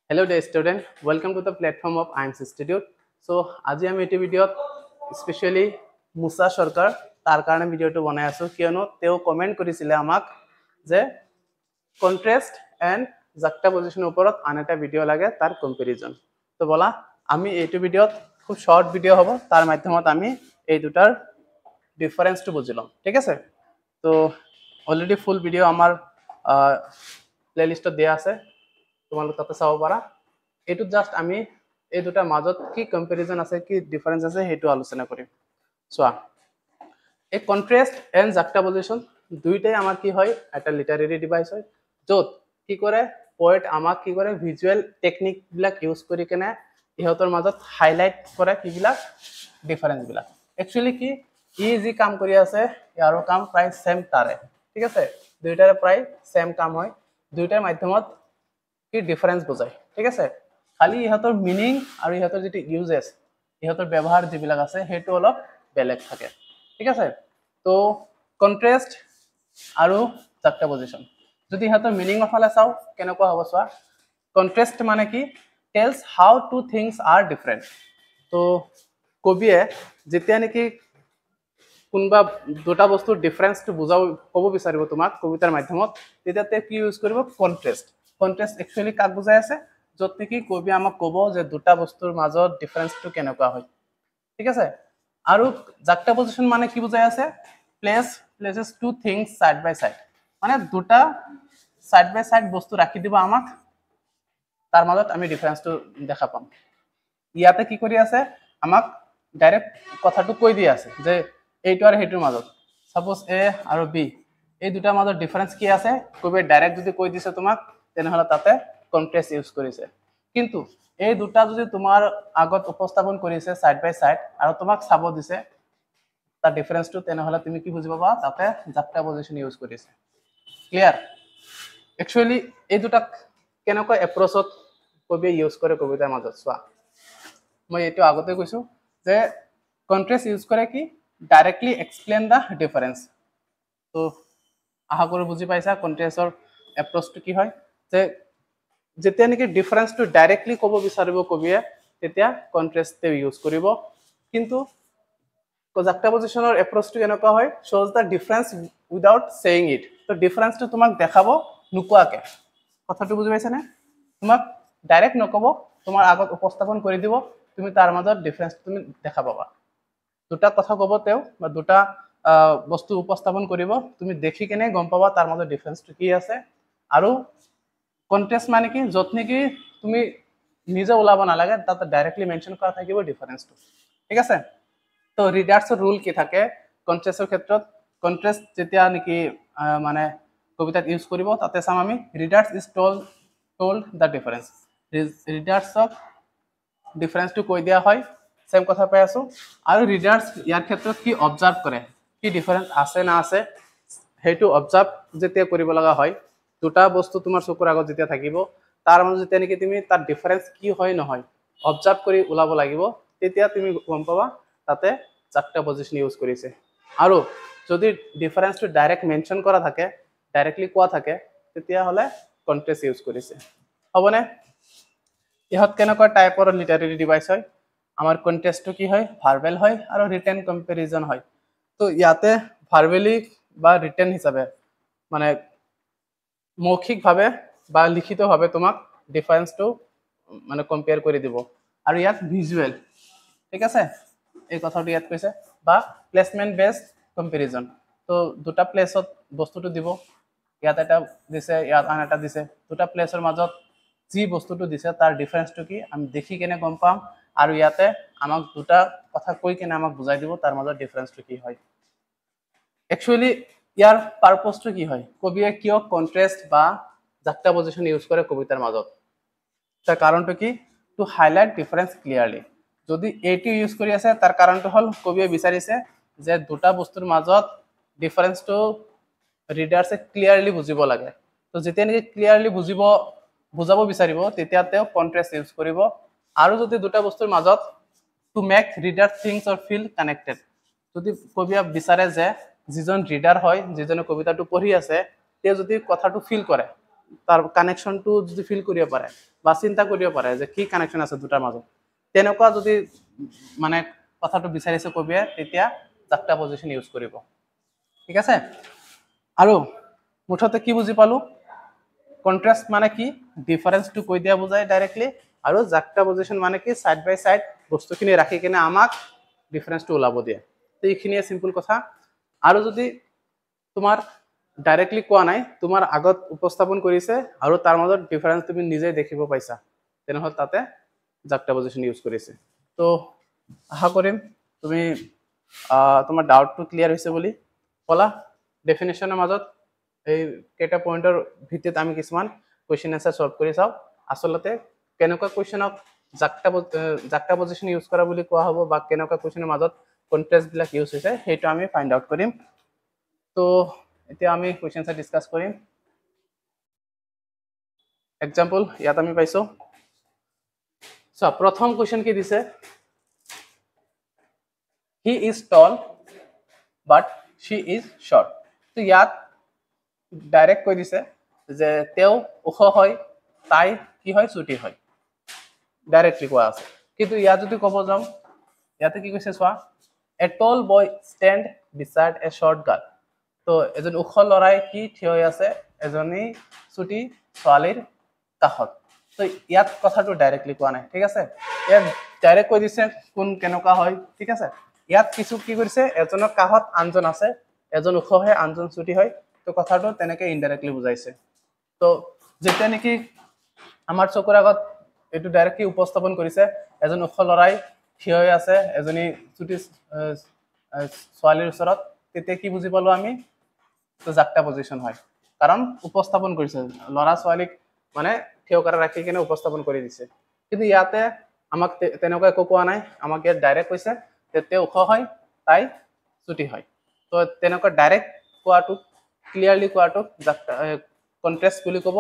Hello dear student, welcome to the platform of IMS Institute. So, আজি আমি এই ভিডিওত specially মুসা সরকার তার কারণে ভিডিওটো বনাই আছো কিয়নো তেও কমেন্ট কৰিছিলে আমাক যে কন্ট্ৰাস্ট এন্ড জাক্টাপজিশনৰ ওপৰত আন এটা ভিডিও লাগে তাৰ কম্পাৰিজন। তো বলা আমি এইটো ভিডিওত খুব শৰ্ট ভিডিও হ'ব তাৰ মাধ্যমত আমি এই দুটাৰ ডিফাৰেন্সটো বুজিলাম। ঠিক আছে? তো অলৰেডি ফুল ভিডিও আমাৰ প্লেলিস্টত দিয়া আছে। তোমালোক তাতে চাব পাৰা এইটো জাস্ট আমি এই দুটাৰ মাজত কি কম্পাৰিজন আছে কি ডিফাৰেন্স আছে সেইটো আলোচনা কৰিম চোৱা এই কন্ট্ৰাস্ট এন্ড জাক্টাপজিশন দুইটাই আমাৰ কি হয় এটা লিটাৰেৰী ডিভাইস হয় যত কি কৰে পয়েট আমাক কি কৰে ভিজুৱেল টেকনিক বিলাক ইউজ কৰি কেনে ইহঁতৰ মাজত হাইলাইট কৰে কি বিলাক ডিফাৰেন্স বিলাক একচুয়ালি কি ই কাম কৰি আছে ইয়াৰো কাম প্ৰায় সেম তাৰে ঠিক আছে দুইটাৰে প্ৰায় সেম কাম হয় দুইটাৰ মাধ্যমত কি ডিফাৰেন্স বুজায় ঠিক আছে খালি ইহঁতৰ মিনিং আৰু ইহঁতৰ যেটি ইউজেস ইহঁতৰ ব্যৱহাৰ যিবিলাক আছে হেতু অলপ বেলেগ থাকে ঠিক আছে তো কন্ট্ৰাস্ট আৰু জাক্টাপজিশন যদি ইহঁতৰ মিনিং অফালে চাও কেনেকুৱা হ'ব চোৱা কন্ট্ৰাস্ট মানে কি tells how two things are different তো কবিয়ে যেতিয়া নেকি কোনবা দুটা বস্তুৰ ডিফাৰেন্সটো বুজাও ক'ব বিচাৰিব তোমাক কবিতাৰ মাধ্যমত তেতিয়াতে কি ইউজ কৰিব কন্ট্রাস্ট কন্ট্রাস্ট একচুয়ালি কাক বুজাই আছে যত নেকি কবি আমাক ক'ব যে দুটা বস্তুৰ মাজত ডিফাৰেন্সটো কেনেকুৱা হয় ঠিক আছে আৰু জাক্টাপজিশন মানে কি বুজাই আছে places two things side by side মানে দুটা সাইড বাই সাইড বস্তু ৰাখি দিব আমাক তাৰ মাজত আমি ডিফাৰেন্সটো দেখা পাম ইয়াতে কি কৰি আছে আমাক ডাইৰেক্ট কথাটো কৈ দি আছে যে এইটো আৰু হেতুৰ মাজত সাপোজ এ আৰু বি এই দুটাৰ মাজত ডিফাৰেন্স কি আছে কবি ডাইৰেক্ট যদি কৈ দিছে তোমাক তেনেহলে তাতে কন্ট্ৰাস্ট ইউজ কৰিছে কিন্তু এই দুটা যদি তোমাৰ আগত উপস্থাপন কৰিছে সাইড বাই সাইড আৰু তোমাক চাব দিছে তাৰ ডিফাৰেন্সটো তেনেহলে তুমি কি বুজি পাবা তাতে জাক্টাপজিশন ইউজ কৰিছে ক্লিয়াৰ একচুয়ালি এই দুটা কেনেকুৱা এপ্ৰোচত কবি ইউজ কৰে কবিতাৰ মাজত চোৱা মই এইটো আগতে কৈছো যে কন্ট্ৰাস্ট ইউজ কৰে কি ডাইৰেক্টলি এক্সপ্লেইন দা ডিফাৰেন্স তো আশা কৰো বুজি পাইছা কন্ট্ৰাস্টৰ এপ্ৰোচটো কি হয় যে যেতিয়া নেকি ডিফাৰেন্সটো ডাইৰেক্টলি ক'ব বিচাৰিব কবিয়ে তেতিয়া কন্ট্ৰাস্টে ইউজ কৰিব কিন্তু জাক্টাপজিশনৰ এপ্ৰোচটো কেনেকুৱা হয় shows the difference without saying it তো ডিফাৰেন্সটো তোমাক দেখাব নুকুৱাকে কথাটো বুজি পাইছানে তোমাক ডাইৰেক্ট নকব তোমাৰ আগত উপস্থাপন কৰি দিব তুমি তাৰ মাজত ডিফারেন্স তুমি দেখা পাবা দুটা কথা কব তেও বা দুটা বস্তু উপস্থাপন কৰিব তুমি দেখি কেনে গম পাবা তাৰ মাজত ডিফাৰেন্সটো কি আছে আৰু কন্ট্ৰাস্ট মানে কি যত নেকি তুমি নিজে ওলাব নালাগে তাতে ডাইৰেক্টলি মেনশন কৰা থাকিব ডিফাৰেন্সটো ঠিক আছে তো ৰিডাৰ্ছৰ ৰুল কি থাকে কন্ট্ৰাস্টৰ ক্ষেত্ৰত কন্ট্ৰাস্ট যেতিয়া নেকি মানে কবিতাত ইউজ কৰিব তাতে চাম আমি readers is told the difference ৰিডাৰ্ছক ডিফাৰেন্সটো কৈ দিয়া হয় সেম কথা পাই আছো আৰু ৰিডাৰ্ছ ইয়াৰ ক্ষেত্ৰত কি অবজাৰ্ভ কৰে কি ডিফাৰেন্স আছে না আছে হেতু অবজাৰ্ভ যেতিয়া কৰিব লগা হয় দুটা বস্তু তোমাৰ চকুৰ আগত যেতিয়া থাকিব তাৰ মাজত যেতিয়া নেকি তুমি তাৰ ডিফাৰেন্স কি হয় নহয় অবজাৰ্ভ কৰি ওলাব লাগিব তেতিয়া তুমি গম পাবা তাতে জাক্টাপজিশন ইউজ কৰিছে আৰু যদি ডিফাৰেন্সটো ডাইৰেক্ট মেনশন কৰা থাকে ডাইৰেক্টলি কোৱা থাকে তেতিয়া হলে কন্ট্ৰাস্ট ইউজ কৰিছে হবনে ইহত কেনেকুৱা টাইপৰ লিটাৰেৰী ডিভাইস হয় আমাৰ কন্ট্ৰাস্টটো কি হয় ভাৰ্বেল হয় আৰু ৰিটেন কম্পাৰিজন হয় তো ইয়াতে ভাৰ্বেলি বা ৰিটেন হিচাপে মানে মৌখিকভাৱে বা লিখিতভাৱে তোমাক ডিফাৰেন্সটো মানে কম্পেয়াৰ কৰি দিব আৰু ইয়াত ভিজুৱেল ঠিক আছে এই কথাটো ইয়াত কৈছে বা প্লেসমেন্ট বেসড কম্পাৰিজন তো দুটা প্লেসত বস্তুটো দিব ইয়াত এটা দিছে ইয়াত আন এটা দিছে দুটা প্লেসৰ মাজত যি বস্তুটো দিছে তাৰ ডিফাৰেন্সটো কি আমি দেখি কেনে গম পাম আৰু ইয়াতে আমাক দুটা কথা কৈ কেনে আমাক বুজাই দিব তাৰ মাজত ডিফাৰেন্সটো কি হয় একচুয়ালি ইয়াৰ পাৰপজটো কি হয় কবিয়ে কিয় কন্ট্ৰাস্ট বা জাক্টাপজিশন ইউজ কৰে কবিতাৰ মাজত তাৰ কাৰণটো কি টু হাইলাইট ডিফাৰেন্স ক্লিয়াৰলি যদি এইটো ইউজ কৰি আছে তাৰ কাৰণটো হল কবিয়ে বিচাৰিছে যে দুটা বস্তুৰ মাজত ডিফাৰেন্সটো ৰিডাৰ্ছে ক্লিয়াৰলি বুজিব লাগে তো যেতিয়া নেকি ক্লিয়াৰলি বুজাব বিচাৰিব তেতিয়া তেওঁ কন্ট্ৰাস্ট ইউজ কৰিব আৰু যদি দুটা বস্তুৰ মাজত to make reader things or feel connected যদি কবিয়ে বিচাৰে যে যিজন ৰিডাৰ হয় যিজনে কবিতাটো পঢ়ি আছে তেওঁ যদি কথাটো ফিল কৰে তাৰ কানেকশ্যনটো যদি ফিল কৰিব পাৰে বা চিন্তা কৰিব পাৰে যে কি কানেকশ্যন আছে দুটাৰ মাজত, তেনেকুৱা যদি মানে কথাটো বিচাৰিছে কবিয়ে, তেতিয়া জাক্টা পজিশ্যন ইউজ কৰিব। ঠিক আছে? আৰু মুঠতে কি বুজি পালো? কন্ট্ৰাষ্ট মানে কি? ডিফাৰেন্সটো কৈ দিয়া বুজায় ডাইৰেক্টলি, আৰু জাক্টা পজিশ্যন মানে কি? সাইড বাই সাইড বস্তুখিনি ৰাখি কিনে আমাক ডিফাৰেন্সটো ওলাব দিয়ে। তো এইখিনিয়ে চিম্পল কথা। আৰু যদি তোমাৰ ডাইৰেক্টলি কোৱা নাই, তোমাৰ আগত উপস্থাপন কৰিছে আৰু তাৰ মাজত ডিফাৰেন্স তুমি নিজে দেখিব পাইছা, তেনেহ'লে তাতে জাক্টা পজিশ্যন ইউজ কৰিছে। তো আশা কৰিম তুমি তোমাৰ ডাউটটো ক্লিয়াৰ হৈছে বুলি। ক'লা ডেফিনেশ্যনৰ মাজত এই কেইটা পইণ্টৰ ভিত্তিত আমি কিছুমান কুৱেশ্যন এনচাৰ সলভ কৰি চাওঁ। আচলতে কেনেকুৱা কুৱেশ্যনক জাক্টা পজিশ্যন ইউজ কৰা বুলি কোৱা হ'ব বা কেনেকুৱা কুৱেশ্যনৰ মাজত কন্ট্ৰাষ্টবিলাক ইউজ হৈছে, সেইটো আমি ফাইণ্ড আউট কৰিম। তো এতিয়া আমি কুৱেশ্যন এনচাৰ ডিছকাছ কৰিম। এক্সাম্পল ইয়াত আমি পাইছোঁ। চোৱা, প্ৰথম কুৱেশ্যন কি দিছে? He is tall but Shi is short. তো ইয়াত ডাইৰেক্ট কৈ দিছে যে তেওঁ ওখ হয়, তাই কি হয়? চুটি হয়। ডাইৰেক্টলি কোৱা আছে। কিন্তু ইয়াত যদি ক'ব যাওঁ, ইয়াতে কি কৈছে চোৱা, a tall boy stand beside a short girl. তো এজন ওখ ল'ৰাই কি থিয় হৈ আছে? এজনী চুটি ছোৱালীৰ কাষত। তো ইয়াত কথাটো ডাইৰেক্টলি কোৱা নাই। ঠিক আছে? ইয়াত ডাইৰেক্ট কৈ দিছে কোন কেনেকুৱা হয়। ঠিক আছে? ইয়াত কিছু কি কৰিছে? এজনৰ কাষত আনজন আছে, এজন ওখ হয়, আনজন চুটি হয়। তো কথাটো তেনেকে ইনডাইৰেক্টলি বুজাইছে। তো যেতিয়া নেকি আমাৰ চকুৰ আগত এইটো ডাইৰেক্টলি উপস্থাপন কৰিছে, এজন ওখ ল'ৰাই থিয় হৈ আছে এজনী চুটি ছোৱালীৰ ওচৰত, তেতিয়া কি বুজি পালো আমি? তো জাক্টা পজিশ্যন হয়, কাৰণ উপস্থাপন কৰিছে, ল'ৰা ছোৱালীক মানে থিয় কৰাই ৰাখি কিনে উপস্থাপন কৰি দিছে। কিন্তু ইয়াতে আমাক তেনেকুৱা একো কোৱা নাই। আমাক ইয়াত ডাইৰেক্ট কৈছে যে তেওঁ ওখ হয়, তাই চুটি হয়। তো তেনেকুৱা ডাইৰেক্ট কোৱাটোক, ক্লিয়াৰলি কোৱাটোক কন্ট্ৰাষ্ট বুলি ক'ব,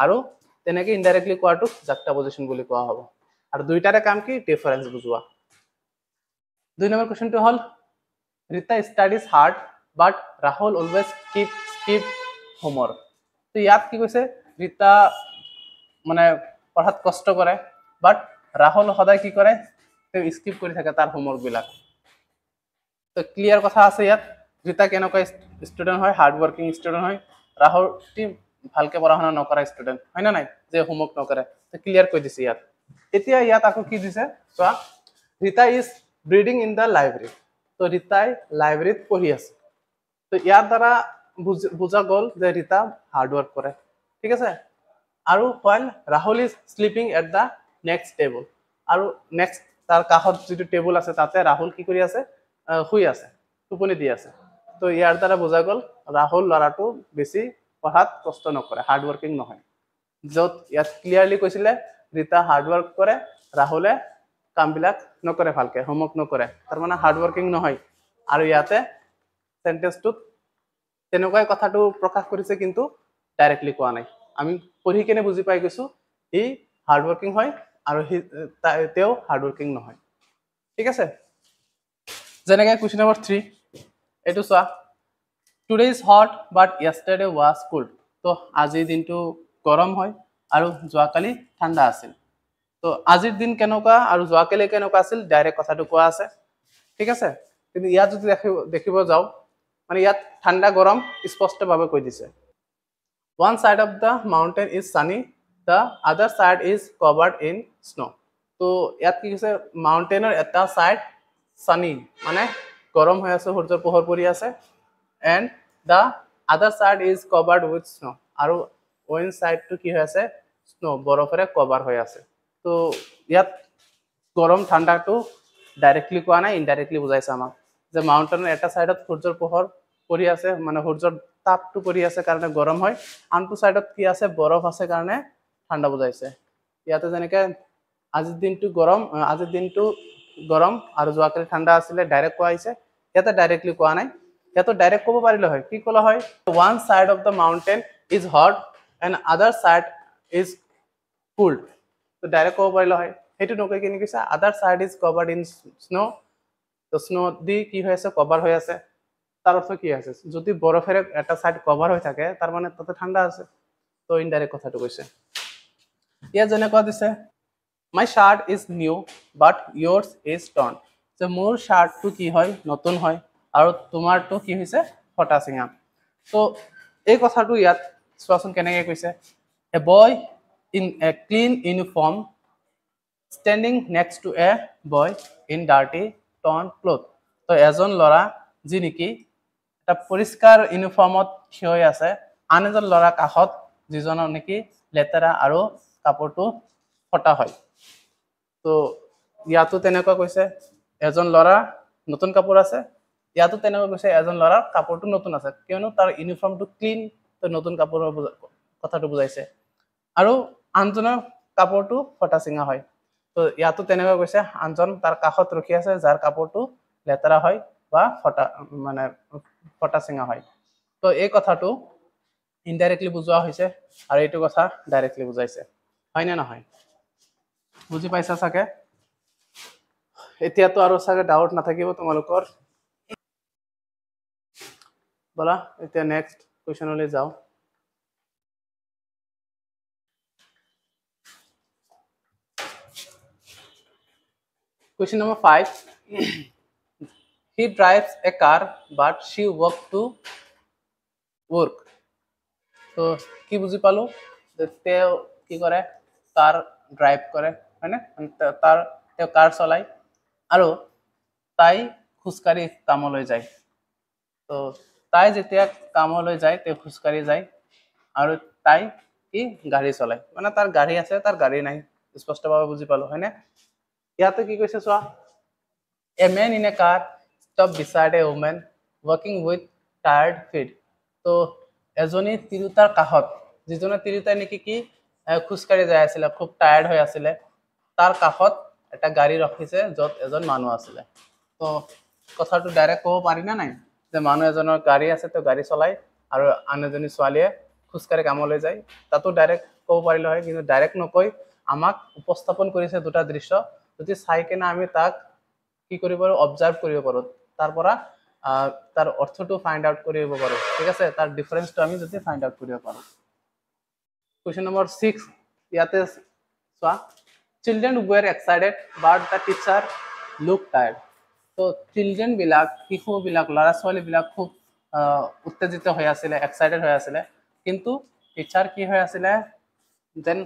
আৰু তেনেকে ইনডাইৰেক্টলি কোৱাটোক জাক্টা পজিশ্যন বুলি কোৱা হ'ব। আৰু দুইটাৰে কাম কি? ডিফাৰেন্স বুজোৱা। 2 নম্বৰ কুৱেশ্যনটো হ'ল, ৰীতা ষ্টাডিজ হাৰ্ড বাট ৰাহুল অলৱেজ স্কিপ হোমৱৰ্ক। তো ইয়াত কি কৈছে? ৰীতা মানে পঢ়াত কষ্ট কৰে, বাট ৰাহুল সদায় কি কৰে? তেওঁ স্কিপ কৰি থাকে তাৰ হোমৱৰ্কবিলাক। তো ক্লিয়াৰ কথা আছে ইয়াত। ৰীতা কেনেকুৱা ষ্টুডেণ্ট হয়? হাৰ্ড ৱৰ্কিং ষ্টুডেণ্ট হয়। ৰাহুল ভালকে পঢ়া শুনা নকৰা ষ্টুডেণ্ট হয় না নাই, যে হোমৱৰ্ক নকৰে। তো ক্লিয়াৰ কৈ দিছে ইয়াত। এতিয়া ইয়াত আকৌ কি দিছে চোৱা, Rita is reading in the library. তো ৰীতাই লাইব্ৰেৰীত পঢ়ি আছে। তো ইয়াৰ দ্বাৰা বুজা গ'ল যে ৰীতা হাৰ্ড ৱৰ্ক কৰে। ঠিক আছে? আৰু while Rahul is sleeping at the next table, আৰু নেক্সট তাৰ কাষত যিটো টেবুল আছে তাতে ৰাহুল কি কৰি আছে? শুই আছে, টোপনি দি আছে। তো ইয়াৰ দ্বাৰা বুজা গ'ল ৰাহুল ল'ৰাটো বেছি পঢ়াত কষ্ট নকৰে, হাৰ্ড ৱৰ্কিং নহয়। য'ত ইয়াত ক্লিয়াৰলি কৈছিলে ৰীতা হাৰ্ড ৱৰ্ক কৰে, ৰাহুলে কামবিলাক নকৰে, ভালকে হোমৱৰ্ক নকৰে, তাৰমানে হাৰ্ড ৱৰ্কিং নহয়। আৰু ইয়াতে সেন্টেন্সটোত তেনেকুৱাই কথাটো প্ৰকাশ কৰিছে, কিন্তু ডাইৰেক্টলি কোৱা নাই। আমি পঢ়ি কেনে বুজি পাই গৈছো ই হাৰ্ড ৱৰ্কিং হয় আৰু তেওঁ হাৰ্ড ৱৰ্কিং নহয়। ঠিক আছে? যেনেকে কুৱেশ্যন নম্বৰ 3 এইটো চোৱা, today is hot but yesterday was cold. তো আজিৰ দিনটো গৰম হয় আৰু যোৱাকালি ঠাণ্ডা আছিল। তো আজিৰ দিন কেনেকুৱা আৰু যোৱাকালি কেনেকুৱা আছিল, ডাইৰেক্ট কথাটো কোৱা আছে। ঠিক আছে? কিন্তু ইয়াত যদি দেখিব যাওঁ, মানে ইয়াত ঠাণ্ডা গৰম স্পষ্টভাৱে কৈ দিছে। One side of the mountain is sunny, the other side is covered in snow. তো ইয়াত কি কৈছে? মাউণ্টেইনৰ এটা চাইড সানি, মানে গৰম হৈ আছে, সূৰ্যৰ পোহৰ পৰি আছে, এণ্ড দ্য আদাৰ side is covered with snow, আৰু ওৱান চাইডটো কি হৈ আছে? স্নো, বৰফেৰে কভাৰ হৈ আছে। তো ইয়াত গৰম ঠাণ্ডাটো ডাইৰেক্টলি কোৱা নাই, ইনডাইৰেক্টলি বুজাইছে আমাক যে মাউণ্টেইনৰ এটা চাইডত সূৰ্যৰ পোহৰ পৰি আছে, মানে সূৰ্যৰ তাপটো পৰি আছে কাৰণে গৰম হয়, আনটো চাইডত কি আছে? বৰফ আছে কাৰণে ঠাণ্ডা বুজাইছে। ইয়াতে যেনেকে আজিৰ দিনটো গৰম আৰু যোৱাকালি ঠাণ্ডা আছিলে, ডাইৰেক্ট কোৱা হৈছে। ইয়াতে ডাইৰেক্টলি কোৱা নাই। ইয়াতে ডাইৰেক্ট ক'ব পাৰিলে হয়, কি ক'লা হয়? One side of the mountain is hot and other side is cooled. তো ডাইৰেক্ট ক'ব পাৰিলে হয়, সেইটো নকৈ কিনে কৈছে আদাৰ side is covered in snow. তো স্নো দি কি হৈ আছে? কভাৰ হৈ আছে। তাৰ অৰ্থ কি আছে? যদি বৰফেৰে এটা চাইড কভাৰ হৈ থাকে, তাৰ মানে তাতে ঠাণ্ডা আছে। তো ইনডাইৰেক্ট কথাটো কৈছে ইয়াত যেনেকুৱা দিছে my shirt is new but yours is torn যে মোৰ শাৰ্টটো কি হয় নতুন হয় আৰু তোমাৰটো কি হৈছে ফটা চিঙা তো এই কথাটো ইয়াত চোৱাচোন কেনেকৈ কৈছে a boy in a clean uniform standing next to a boy in dirty torn clothes তো এজন ল'ৰা যি নেকি এটা পৰিষ্কাৰ ইউনিফৰ্মত থিয় হৈ আছে আন এজন ল'ৰা কাষত যিজনৰ নেকি লেতেৰা আৰু কাপোৰটো ফটা হয় তো ইয়াতো তেনেকুৱা কৈছে এজন ল'ৰা নতুন কাপোৰ আছে ইয়াতো তেনেকুৱা কৈছে এজন ল'ৰাৰ কাপোৰটো নতুন আছে কিয়নো তাৰ ইউনিফৰ্মটো ক্লিন তো নতুন কাপোৰৰ কথাটো বুজাইছে আৰু আনজনৰ কাপোৰটো ফটা চিঙা হয় তো ইয়াতো তেনেকুৱা কৈছে আনজন তাৰ কাষত ৰখি আছে যাৰ কাপোৰটো লেতেৰা হয় বা ফটা মানে ফটা চিঙা হয় তো এই কথাটো ইনডাইৰেক্টলি বুজোৱা হৈছে আৰু এইটো কথা ডাইৰেক্টলি বুজাইছে হয় নে নহয় বুজি পাইছা চাগে এতিয়াতো আৰু চাগে ডাউট নাথাকিব তোমালোকৰ বলা এতিয়া নেক্সট কোৱেশ্চনলৈ যাও Question number 5. He drives a car, but she walks to work. So, কি বুজি পালো যে তেওঁ কি কৰে কাৰ ড্ৰাইভ কৰে হয়নে তাৰ তেওঁ কাৰ চলায় আৰু তাই খোজকাঢ়ি কামলৈ যায় তো তাই যেতিয়া কামলৈ যায় তেওঁ খোজকাঢ়ি যায় আৰু তাই কি গাড়ী চলায় মানে তাৰ গাড়ী আছে তাৰ গাড়ী নাই স্পষ্টভাৱে বুজি পালো হয়নে ইয়াতে কি কৈছে চোৱা A man in a car stopped beside a woman walking with tired feet. তো এজনী তিৰোতাৰ কাষত যিজনে তিৰোতাই নেকি কি খোজকাঢ়ি যাই আছিলে খুব টায়াৰ্ড হৈ আছিলে তাৰ কাষত এটা গাড়ী ৰখিছে য'ত এজন মানুহ আছিলে তো কথাটো ডাইৰেক্ট ক'ব পাৰি না নাই যে মানুহ এজনৰ গাড়ী আছে তো গাড়ী চলায় আৰু আন এজনী ছোৱালীয়ে খোজকাঢ়ি কামলৈ যায় তাতো ডাইৰেক্ট ক'ব পাৰিলে হয় কিন্তু ডাইৰেক্ট নকৈ আমাক উপস্থাপন কৰিছে দুটা দৃশ্য যদি চাই কিনে আমি তাক কি কৰিব পাৰো অবজাৰ্ভ কৰিব পাৰো তাৰ পৰা তাৰ অৰ্থটো ফাইন্ড আউট কৰিব পাৰো ঠিক আছে তাৰ ডিফাৰেন্সটো আমি যদি ফাইন্ড আউট কৰিব পাৰো কোৱেশ্চন নম্বৰ 6 ইয়াতে চোৱা children war excited but the teacher look tired তো চিলড্ৰেন বিলাক শিশু বিলাক ল'ৰা ছোৱালী বিলাক খুব উত্তেজিত হৈ আছিলে এক্সাইটেড হৈ আছিলে কিন্তু টিচাৰ কি হৈ আছিলে দেন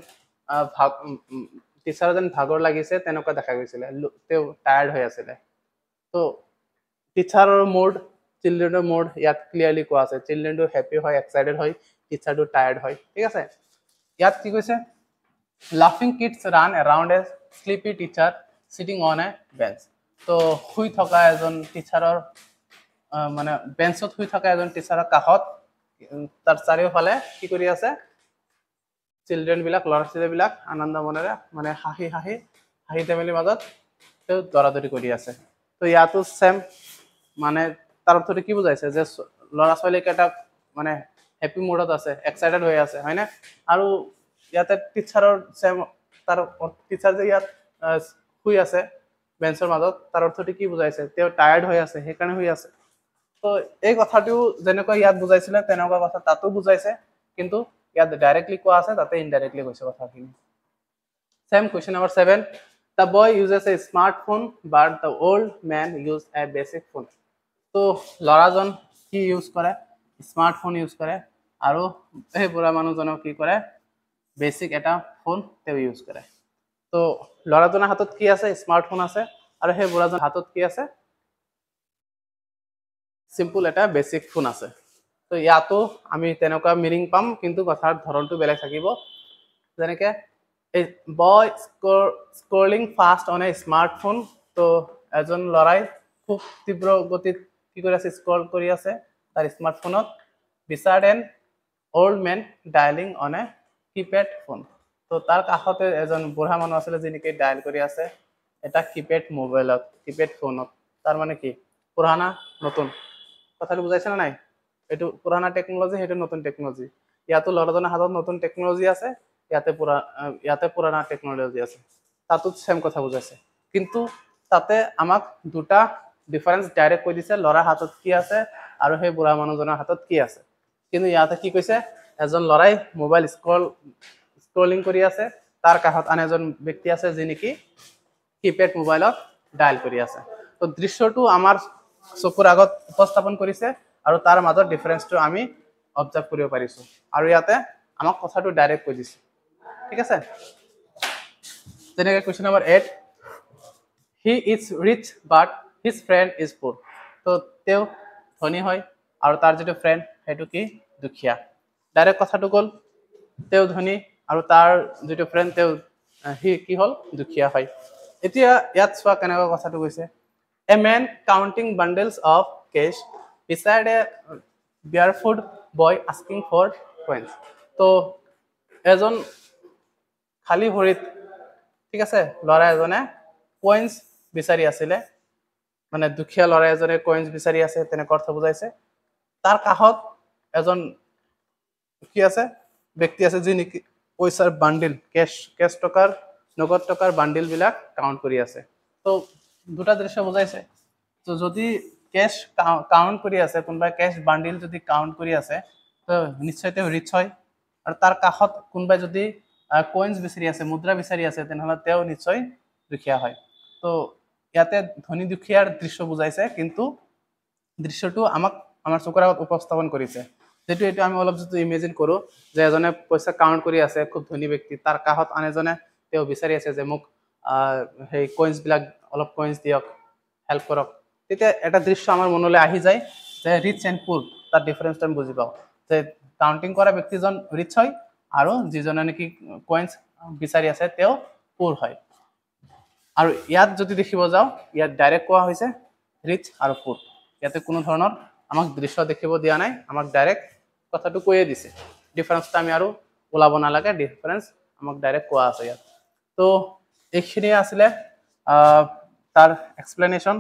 টিচাৰ যেন ভাগৰ লাগিছে তেনেকুৱা দেখা গৈছিলে তেওঁ টায়াৰ্ড হৈ আছিলে তো টিচাৰৰ মুড চিলড্ৰেনৰ মুড ইয়াত ক্লিয়াৰলি কোৱা আছে চিলড্ৰেনটো হেপী হয় এক্সাইটেড হয় টিচাৰটো টায়াৰ্ড হয় ঠিক আছে ইয়াত কি কৈছে লাফিং kids run around a sleepy teacher sitting on a bench তো শুই থকা এজন টিচাৰৰ মানে বেঞ্চত শুই থকা এজন টিচাৰৰ কাষত তাৰ চাৰিওফালে কি কৰি আছে চিলড্ৰেন বিলাক ল'ৰা ছোৱালী বিলাক আনন্দ মনেৰে মানে হাঁহি ধেমালিৰ মাজত তেওঁ দৌৰাদৌৰি কৰি আছে তো ইয়াতো চেম মানে তাৰ অৰ্থটো কি বুজাইছে যে ল'ৰা ছোৱালী কেইটা মানে হেপী মুডত আছে এক্সাইটেড হৈ আছে হয়নে আৰু ইয়াতে টিচাৰৰ চেম তাৰ টিচাৰ যে ইয়াত শুই আছে বেঞ্চৰ মাজত তাৰ অৰ্থটো কি বুজাইছে তেওঁ টায়াৰ্ড হৈ আছে সেইকাৰণে শুই আছে তো এই কথাটো যেনেকৈ ইয়াত বুজাইছিলে তেনেকুৱা কথা তাতো বুজাইছে কিন্তু ইয়াত ডাইৰেক্টলি কোৱা আছে তাতে ইনডাইৰেক্টলি কৈছে কথাখিনি same question number 7 the boy uses a smartphone but the old man use a basic phone তো ল'ৰাজন কি ইউজ কৰে স্মাৰ্টফোন ইউজ কৰে আৰু এই বুঢ়া মানুহজনক কি কৰে বেসিক এটা ফোন তেওঁ ইউজ কৰে তো ল'ৰাজনৰ হাতত কি আছে স্মাৰ্টফোন আছে আৰু সেই বুঢ়াজনৰ হাতত কি আছে সিম্পল এটা বেসিক ফোন আছে তো ইয়াতো আমি তেনেকুৱা মিনিং পাম কিন্তু কথাৰ ধৰণটো বেলেগ থাকিব যেনেকৈ a boy scrolling fast on a smartphone তো এজন ল'ৰাই খুব তীব্ৰ গতিত কি কৰি আছে স্ক্ৰল কৰি আছে তাৰ স্মাৰ্টফোনত beside an old man dialing on a keypad phone তো তাৰ কাষতে এজন বুঢ়া মানুহ আছিল যিনিকে ডায়াল কৰি আছে এটা কিপ্যাড মোবাইলত কিপ্যাড ফোনত তাৰ মানে কি পুৰানা নতুন কথাটো বুজাইছে না নাই এটো পুৰানা টেকনোলজি হেটো নতুন টেকনোলজি ইয়াতো লৰাজনৰ হাতত নতুন টেকনোলজি আছে ইয়াতে পুরানা টেকনোলজি আছে তাতো সেম কথা বুজাইছে কিন্তু তাতে আমাক দুটা ডিফারেন্স ডাইরেক্ট কৈ দিছে লৰা হাতত কি আছে আৰু সেই বুঢ়া মানুহজনৰ হাতত কি আছে কিন্তু ইয়াতে কি কৈছে এজন লৰাই মোবাইল স্ক্ৰলিং কৰি আছে তাৰ কাষত আন এজন ব্যক্তি আছে যি নেকি কিপ্যাড মোবাইলত ডায়াল কৰি আছে তো দৃশ্যটো আমাৰ চকুৰ আগত উপস্থাপন কৰিছে আৰু তাৰ মাজৰ ডিফাৰেন্সটো আমি অবজাৰ্ভ কৰিব পাৰিছো আৰু ইয়াতে আমাক কথাটো ডাইৰেক্ট কৈ দিছে ঠিক আছে যেনেকৈ question number 8 he is rich but his friend is poor তো তেওঁ ধনী হয় আৰু তাৰ যিটো ফ্ৰেণ্ড সেইটো কি দুখীয়া ডাইৰেক্ট কথাটো গ'ল তেওঁ ধনী আৰু তাৰ যিটো ফ্ৰেণ্ড তেওঁ হি কি হ'ল দুখীয়া হয় এতিয়া ইয়াত চোৱা কেনেকুৱা কথাটো কৈছে a man counting bundles of cash beside a barefoot boy asking for coins তো এজন খালি ভৰিত ঠিক আছে ল'ৰা এজনে কইন্স বিচাৰি আছিলে মানে দুখীয়া ল'ৰা এজনে কইন্স বিচাৰি আছে তেনেকুৱা অৰ্থ বুজাইছে তাৰ কাষত এজন কি আছে ব্যক্তি আছে যি নেকি পইচাৰ বান্ডিল কেশ টকাৰ নগদ টকাৰ বান্ডিল বিলাক কাউন্ট কৰি আছে তো দুটা দৃশ্য বুজাইছে তো যদি কেশ কাউন্ট কৰি আছে কোনোবা কেশ বান্ডিল যদি কাউন্ট কৰি আছে তো নিশ্চয় তেওঁ ৰিচ হয় আৰু তাৰ কাষত কোনোবাই যদি কইন্স বিচাৰি আছে মুদ্ৰা বিচাৰি আছে তেনেহ'লে তেওঁ নিশ্চয় দুখীয়া হয় তো ইয়াতে ধনী দুখীয়াৰ দৃশ্য বুজাইছে কিন্তু দৃশ্যটো আমাক আমাৰ চকুৰ আগত উপস্থাপন কৰিছে যেটো এটো আমি অলপ যদি ইমেজিন কৰো যে এজনে পইচা কাউন্ট কৰি আছে খুব ধনী ব্যক্তি তাৰ কাষত আন এজনে তেওঁ বিচাৰি আছে যে মোক সেই কইন্স বিলাক অলপ কইন্স দিয়ক হেল্প কৰক তেতিয়া এটা দৃশ্য আমাৰ মনলৈ আহি যায় যে ৰিচ এণ্ড পুৰ তাৰ ডিফাৰেন্সটো আমি বুজি পাওঁ যে কাউন্টিং কৰা ব্যক্তিজন ৰিচ হয় আৰু যিজনে নেকি কইন্স বিচাৰি আছে তেওঁ পুৰ হয় আৰু ইয়াত যদি দেখিব যাও ইয়াত ডাইৰেক্ট কোৱা হৈছে ৰিচ আৰু পুৰ ইয়াতে কোনো ধৰণৰ আমাক দৃশ্য দেখিব দিয়া নাই আমাক ডাইৰেক্ট কথাটো কৈয়ে দিছে ডিফাৰেন্সটা আমি আৰু ওলাব নালাগে ডিফাৰেন্স আমাক ডাইৰেক্ট কোৱা আছে ইয়াত তো এইখিনি আছিলে তাৰ এক্সপ্লেনেশ্যন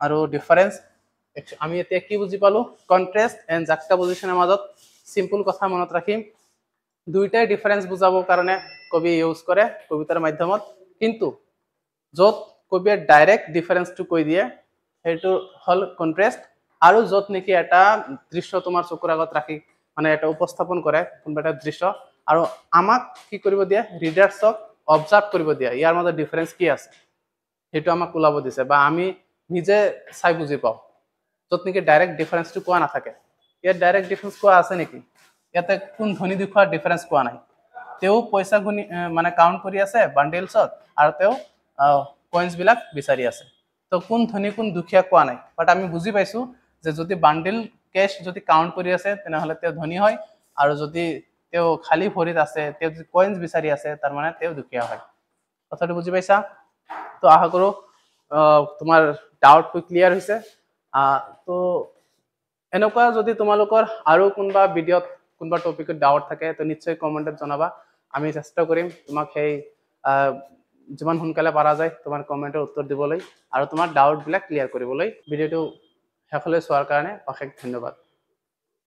আৰু ডিফাৰেন্স আমি এতিয়া কি বুজি পালো কন্ট্ৰাষ্ট এণ্ড জাক্সটাপজিশনৰ মাজত সিম্পল কথা মনত ৰাখিম দুইটাই ডিফাৰেন্স বুজাবৰ কাৰণে কবি ইউজ কৰে কবিতাৰ মাধ্যমত কিন্তু য'ত কবিয়ে ডাইৰেক্ট ডিফাৰেন্সটো কৈ দিয়ে সেইটো হল কন্ট্ৰাষ্ট আৰু য'ত নেকি এটা দৃশ্য তোমাৰ চকুৰ আগত ৰাখি মানে এটা উপস্থাপন কৰে কোনোবা এটা দৃশ্য আৰু আমাক কি কৰিব দিয়ে ৰিডাৰ্ছক অবজাৰ্ভ কৰিব দিয়ে ইয়াৰ মাজত ডিফাৰেন্স কি আছে সেইটো আমাক ওলাব দিছে বা আমি নিজে চাই বুজি পাওঁ য'ত নেকি ডাইৰেক্ট ডিফাৰেন্সটো কোৱা নাথাকে ইয়াত ডাইৰেক্ট ডিফাৰেন্স কোৱা আছে নেকি ইয়াতে কোন ধনী দুখীয়াৰ ডিফাৰেন্স কোৱা নাই তেওঁ পইচা গুনি মানে কাউন্ট কৰি আছে বান্ডেলছত আৰু তেওঁ কইন্স বিলাক বিচাৰি আছে তো কোন ধনী কোন দুখীয়া কোৱা নাই বাট আমি বুজি পাইছো যে যদি বান্ডেল কেশ যদি কাউন্ট কৰি আছে তেনেহ'লে তেওঁ ধনী হয় আৰু যদি তেওঁ খালি ভৰিত আছে তেওঁ যদি কইন্স বিচাৰি আছে তাৰ মানে তেওঁ দুখীয়া হয় কথাটো বুজি পাইছা তো আশা কৰো তোমাৰ ডাউটটো ক্লিয়াৰ হৈছে তো এনেকুৱা যদি তোমালোকৰ আৰু কোনবা ভিডিঅ'ত কোনবা টপিকত ডাউট থাকে তো নিশ্চয় কমেন্টত জনাবা আমি চেষ্টা কৰিম তোমাক সেই যিমান সোনকালে পাৰা যায় তোমাৰ কমেন্টৰ উত্তৰ দিবলৈ আৰু তোমাৰ ডাউট বিলাক ক্লিয়াৰ কৰিবলৈ ভিডিঅ'টো শেষলৈ চোৱাৰ কাৰণে অশেষ ধন্যবাদ